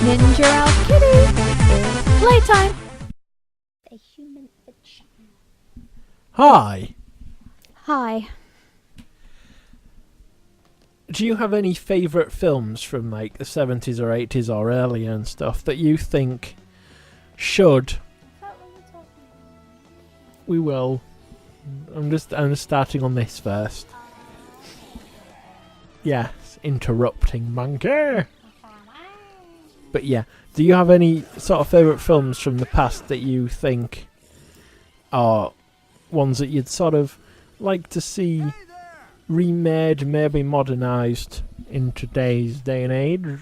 Ninja Elf Kitty is Playtime. A human fiction. Hi. Hi. Do you have any favourite films from like the 70s or 80s or earlier and stuff that you think should? We will. I'm just starting on this first. Yes, interrupting monkey. But yeah, do you have any sort of favourite films from the past that you think are ones that you'd sort of like to see remade, maybe modernised in today's day and age?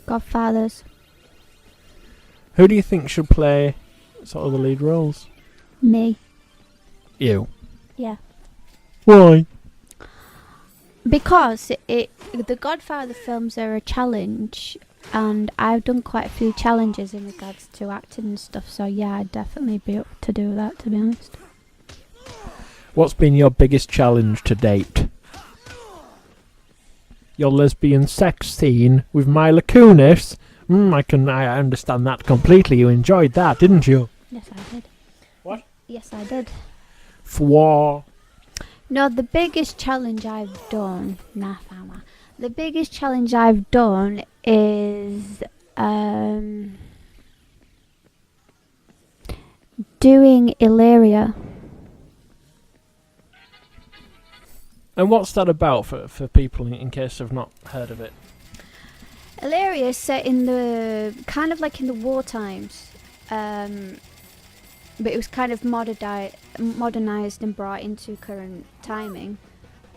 Godfathers. Who do you think should play sort of the lead roles? Me. You. Yeah. Why? Because the Godfather films are a challenge, and I've done quite a few challenges in regards to acting and stuff, so yeah, I'd definitely be up to do that, to be honest. What's been your biggest challenge to date? Your lesbian sex scene with Mila Kunis? I understand that completely. You enjoyed that, didn't you? Yes, I did. What? Yes, I did. For No, the biggest challenge I've done... The biggest challenge I've done is... doing Illyria. And what's that about for people in case they've not heard of it? Illyria is set in the... kind of like in the war times. But it was kind of modernised and brought into current timing.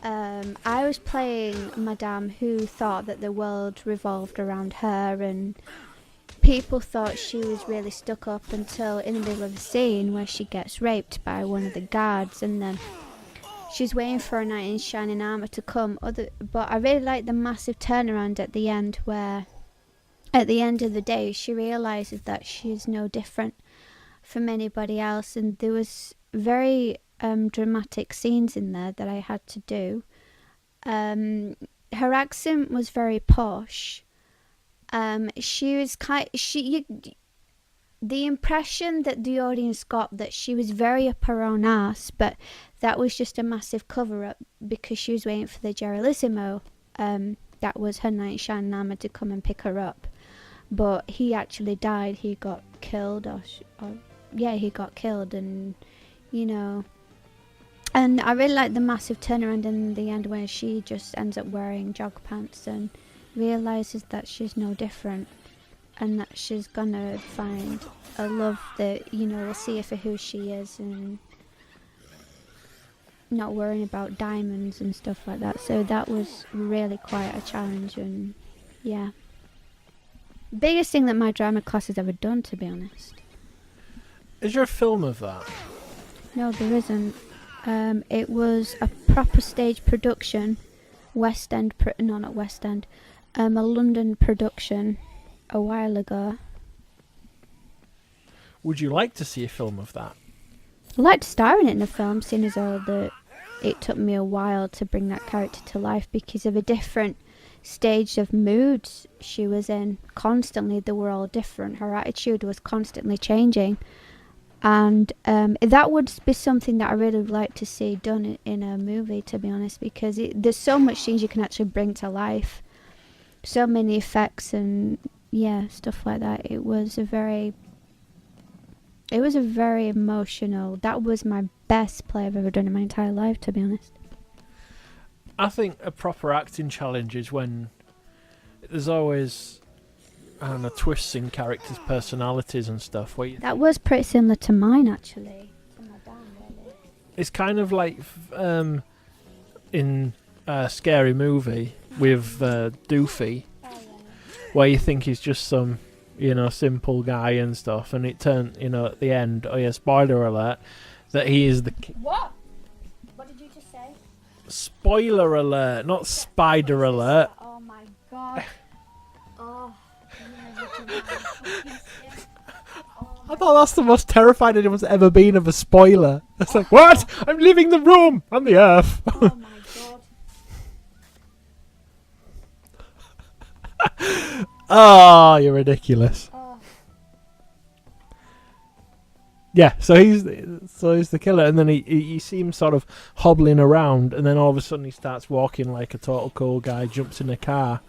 I was playing Madame who thought that the world revolved around her, and people thought she was really stuck up until in the middle of the scene where she gets raped by one of the guards, and then she's waiting for a knight in shining armour to come. But I really like the massive turnaround at the end, where at the end of the day she realises that she's no different from anybody else, and there was very dramatic scenes in there that I had to do. Her accent was very posh. She was the impression that the audience got that she was very up her own ass, but that was just a massive cover up because she was waiting for the Generalissimo. That was her knight in shining armour to come and pick her up, but he actually died. He got killed, he got killed, and you know. And I really like the massive turnaround in the end where she just ends up wearing jog pants and realises that she's no different, and that she's gonna find a love that, you know, will see her for who she is and not worrying about diamonds and stuff like that. So that was really quite a challenge, and yeah. Biggest thing that my drama class has ever done, to be honest. Is there a film of that? No, there isn't. It was a proper stage production, West End, not West End, a London production a while ago. Would you like to see a film of that? I'd like to star in it in a film, seeing as though that it took me a while to bring that character to life because of a different stage of moods she was in. Constantly, they were all different. Her attitude was constantly changing. And that would be something that I really would like to see done in a movie, to be honest, because there's so much things you can actually bring to life, so many effects and stuff like that. It was a very emotional. That was my best play I've ever done in my entire life, to be honest. I think a proper acting challenge is when there's always twists in characters' personalities and stuff. That was pretty similar to mine, actually. It's kind of like in a Scary Movie with Doofy, where you think he's just some, simple guy and stuff, and it turned, at the end, spoiler alert, that he is the... What? What did you just say? Spoiler alert, not spider alert. Oh my god. Oh. I thought that's the most terrified anyone's ever been of a spoiler. It's like, what? I'm leaving the room on the earth. Oh my god. Oh, you're ridiculous. Oh. Yeah, so he's the killer, and then you see him sort of hobbling around, and then all of a sudden he starts walking like a total cool guy, jumps in a car,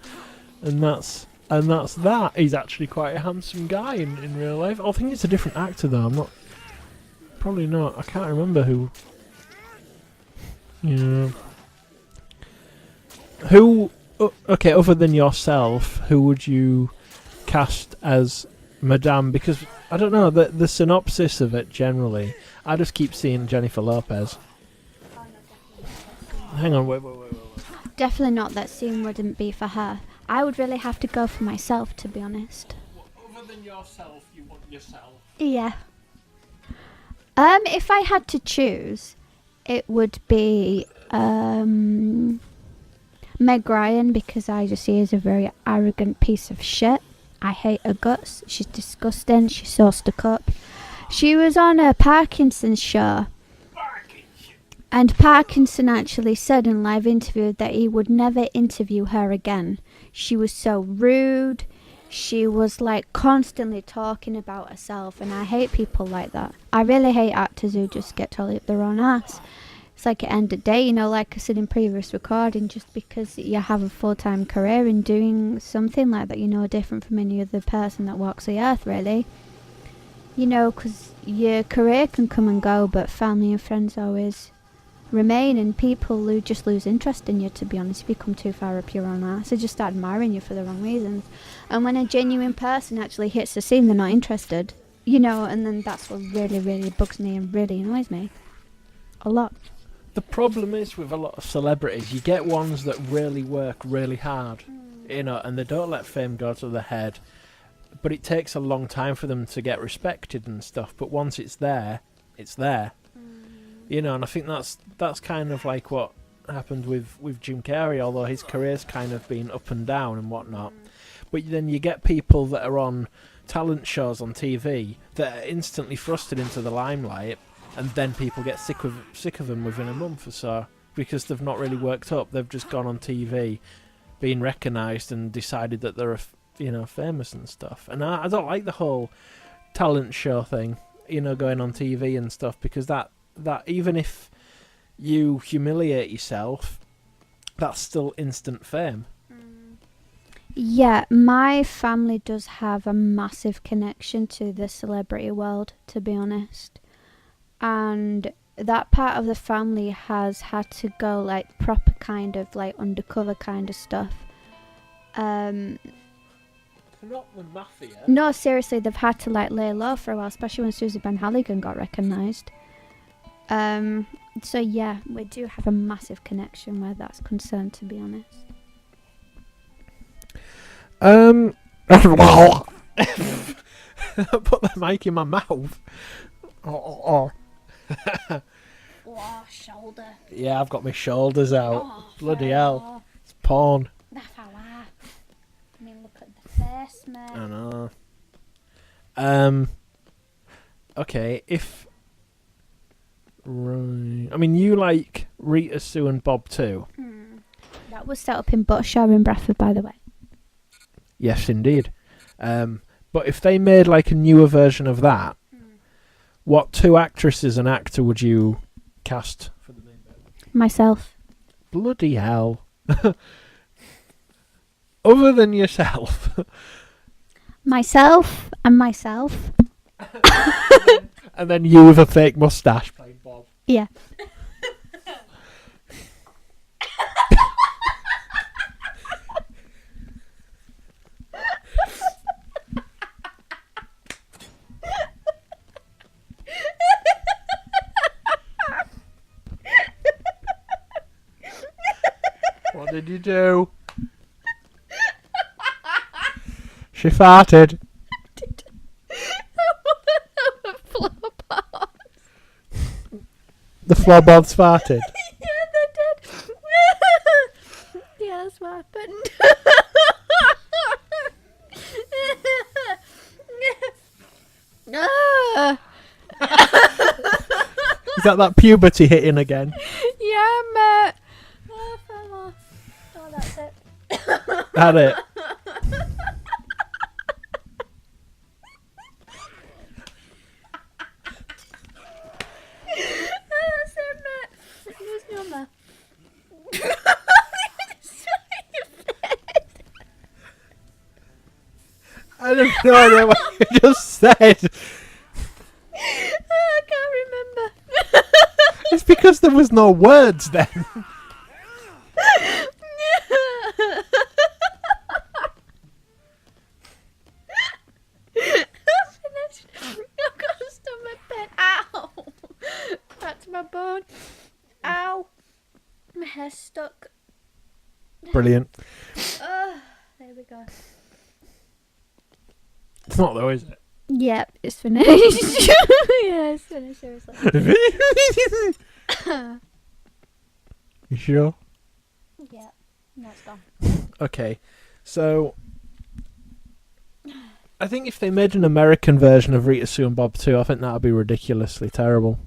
and that's that. He's actually quite a handsome guy in real life. I think it's a different actor though. Probably not. I can't remember who. Yeah. Who? Okay, other than yourself, who would you cast as Madame? Because I don't know the synopsis of it generally. I just keep seeing Jennifer Lopez. Hang on, wait. Definitely not. That scene wouldn't be for her. I would really have to go for myself, to be honest. Other than yourself, you want yourself. Yeah. If I had to choose, it would be Meg Ryan, because I just see her as a very arrogant piece of shit. I hate her guts. She's disgusting. She's so stuck up. She was on a Parkinson's show. And Parkinson actually said in a live interview that he would never interview her again. She was so rude. She was like constantly talking about herself, and I hate people like that. I really hate actors who just get totally up their own ass. It's like at the end of the day, you know, like I said in previous recording, just because you have a full-time career in doing something like that, you know, different from any other person that walks the earth, really. You know, because your career can come and go, but family and friends always remain, and people who just lose interest in you, to be honest, if you come too far up your own ass, they just start admiring you for the wrong reasons. And when a genuine person actually hits the scene, they're not interested, you know, and then that's what really, really bugs me and really annoys me. A lot. The problem is with a lot of celebrities, you get ones that really work really hard, you know, and they don't let fame go to their head, but it takes a long time for them to get respected and stuff, but once it's there, it's there. You know, and I think that's kind of like what happened with Jim Carrey, although his career's kind of been up and down and whatnot. But then you get people that are on talent shows on TV that are instantly thrusted into the limelight, and then people get sick of them within a month or so because they've not really worked up. They've just gone on TV, been recognised, and decided that they're famous and stuff. And I don't like the whole talent show thing, you know, going on TV and stuff, because that even if you humiliate yourself, that's still instant fame. Yeah, my family does have a massive connection to the celebrity world, to be honest. And that part of the family has had to go like proper kind of like undercover kind of stuff. Not the mafia. No, seriously, they've had to like lay low for a while, especially when Susie Ben Halligan got recognised. So yeah, we do have a massive connection where that's concerned, to be honest. Put the mic in my mouth. Oh, shoulder. Yeah, I've got my shoulders out. Bloody hell. It's porn. That's how I mean, look at the face, mate. I know. Okay, if... Right. I mean, you like Rita, Sue and Bob too? That was set up in Buttershire in Bradford, by the way. Yes, indeed. But if they made like a newer version of that, what two actresses and actor would you cast for the main bit? Myself. Bloody hell. Other than yourself. Myself and myself. And then you with a fake moustache playing Bob. Yeah. What did you do? She farted. The floorboards farted. Yeah, they did. Yeah, that's what happened. Is that puberty hitting again? Yeah, mate. Oh, fell off. Oh, that's it. Had it. I don't know what you just said. I can't remember. It's because there was no words then. Finished. I've got to stop my pen. Ow! That's my bone. Ow! My hair's stuck. Brilliant. There we go. It's not though, is it? Yep, it's finished. Yeah, it's finished, seriously. You sure? Yeah, no, it's gone. Okay, so I think if they made an American version of Rita Sue and Bob 2, I think that would be ridiculously terrible.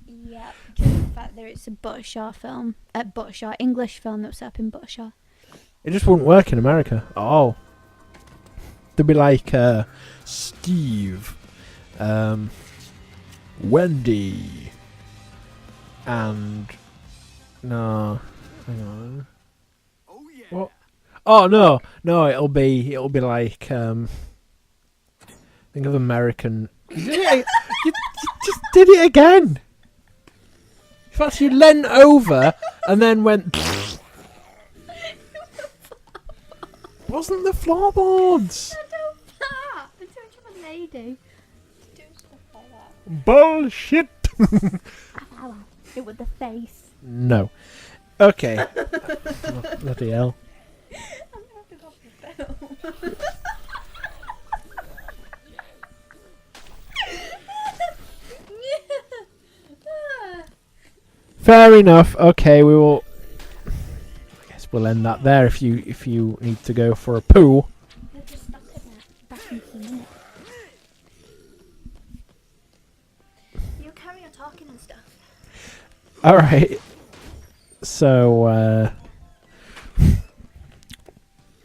Yep, just the fact that it's a Buttershaw film, English film that was set up in Buttershaw. It just wouldn't work in America at all. They'd be like Steve, Wendy, and no, hang on. Oh yeah. What? Oh no, it'll be like think of American. You just did it again. In fact, you leant over and then went. Wasn't the floorboards? I don't fart. I don't have a lady. Do stuff like that. Bullshit. It with the face. No. Okay. Oh, bloody hell. I'm gonna have to go off the film. Fair enough. Okay, we will. I guess we'll end that there. If you need to go for a poo. We'll just stop it now. Back in a few minutes. You carry on talking and stuff. All right. So.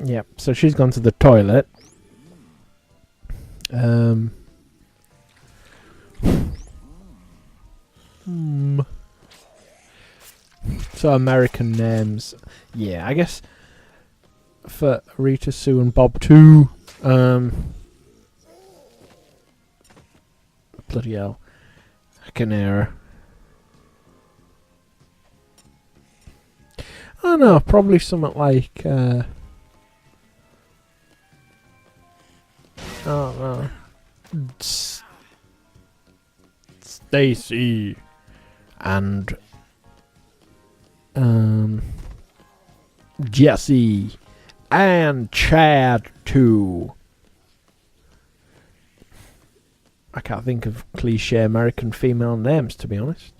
Yep. So she's gone to the toilet. So American names, yeah, I guess for Rita, Sue, and Bob too. Bloody hell, Canera. I don't know, probably something like I don't know, Stacy and Jesse and Chad too. I can't think of cliche American female names, to be honest.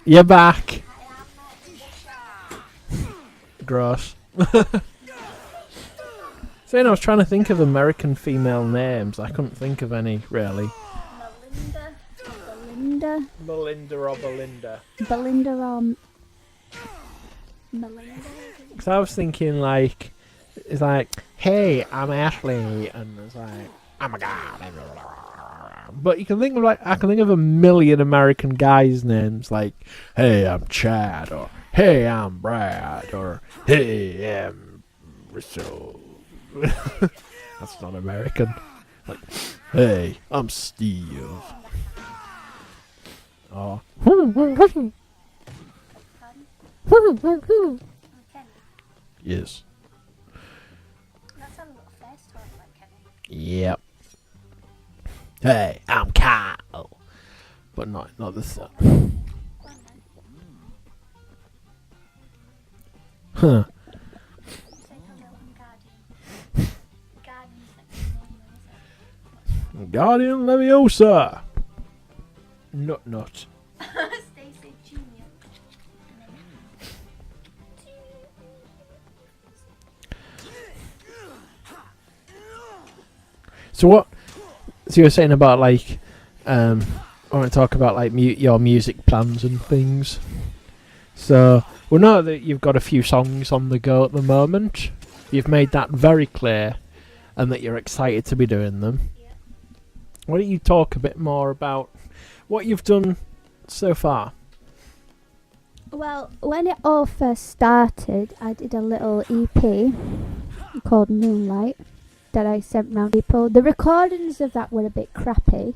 You're back. Gross. So, I was trying to think of American female names. I couldn't think of any, really. Melinda or Belinda. Belinda or Melinda. Because I was thinking, like, it's like, hey, I'm Ashley. And it's like, oh my god. But you can think of, like, I can think of a million American guys' names, like, hey, I'm Chad, or hey, I'm Brad, or hey, I'm Russell. That's not American. Like, hey, I'm Steve. Oh. Yes. That's a little face talk like Kenny. Yep. Hey, I'm Kyle. But not this. Huh. Guardian Leviosa. Nut. Stacy Junior. So what? So you were saying about like, I want to talk about like your music plans and things. So we know that you've got a few songs on the go at the moment. You've made that very clear, and that you're excited to be doing them. Why don't you talk a bit more about what you've done so far? Well, when it all first started, I did a little EP called Moonlight that I sent round people. The recordings of that were a bit crappy,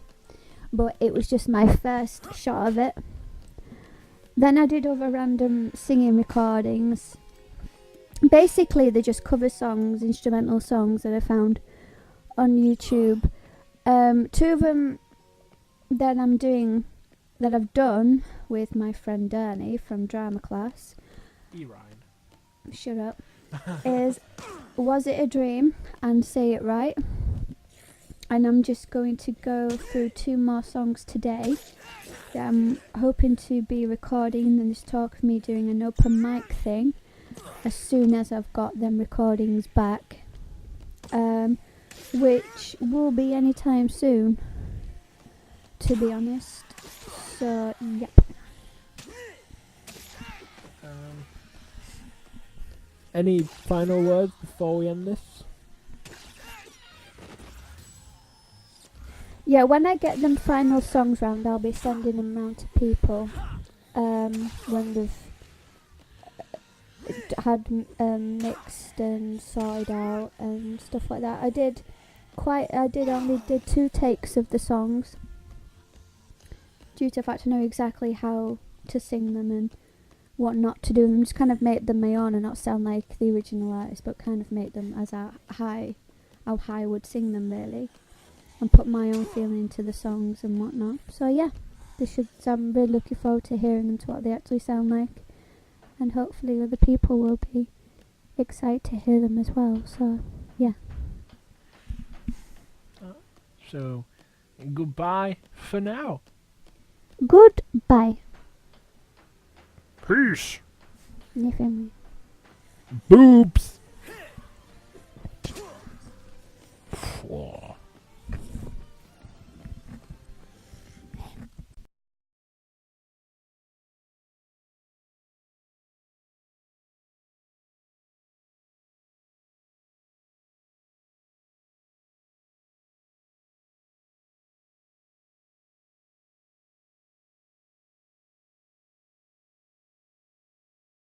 but it was just my first shot of it. Then I did other random singing recordings. Basically, they're just cover songs, instrumental songs that I found on YouTube. 2 of them that I've done with my friend Ernie from drama class. Shut up. Is Was It a Dream and Say It Right. And I'm just going to go through 2 more songs today that I'm hoping to be recording, and there's talk of me doing an open mic thing as soon as I've got them recordings back, which will be anytime soon, to be honest. So, yep. Any final words before we end this? Yeah, when I get them final songs round, I'll be sending them round to people when they've had mixed and sorted out and stuff like that. I only did 2 takes of the songs due to the fact I know exactly how to sing them and what not to do. And just kind of make them my own and not sound like the original artist, but kind of make them as how high I would sing them, really, and put my own feeling into the songs and whatnot. So yeah, I'm really looking forward to hearing them, to what they actually sound like, and hopefully other people will be excited to hear them as well. So yeah. So, goodbye for now. Goodbye. Peace. You feel me? Boobs.